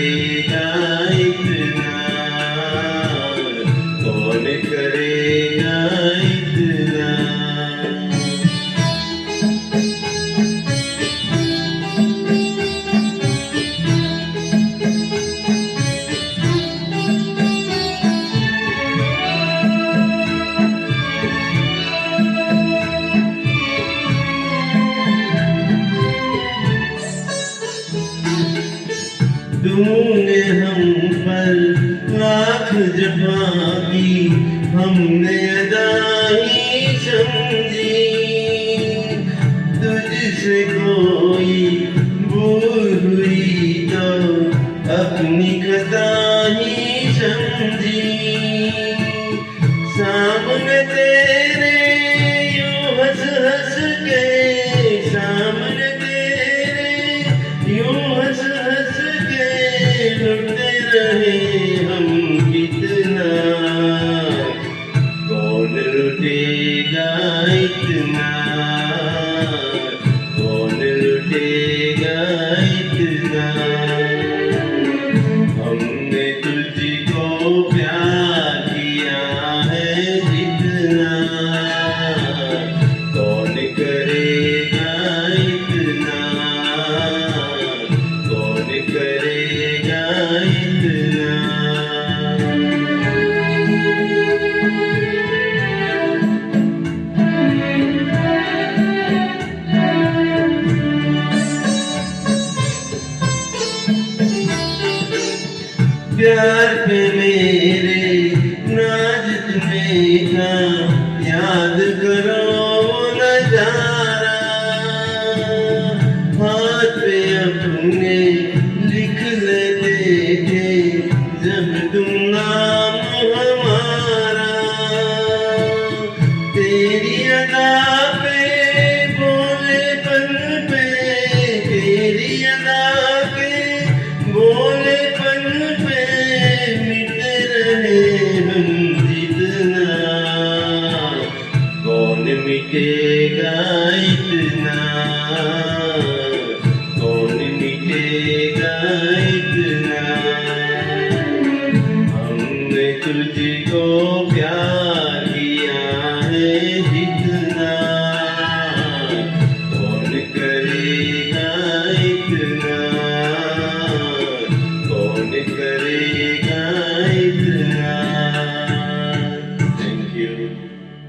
करेगा इतना, कौन करेगा इतना। तूने हम पर लाख जफा की, हमने अदा ही समझी। तुझसे कोई भूल हुई तो अपनी खता ही समझी। सामने तेरे यूं हंस हंस के, सामने तेरे यूं हंस हंस लुटते रहे हम कितना, कौन लुटेगा इतना, कौन लुटेगा इतना। हमने तुझको प्यार किया है जितना, कौन करेगा इतना, कौन करेगा इतना। प्यार पे मेरे नाज तुम्हें था, याद करो नजारा। हाथ पे अपने लिख लेते थे जब तुम नाम हमारा। तेरी अदा पे बोले पन पे, तेरी अदा के बोले पन पे मिट रहे हम जितना, कौन मिटेगा इतना, कौन मिटेगा इतना। हमने तुझको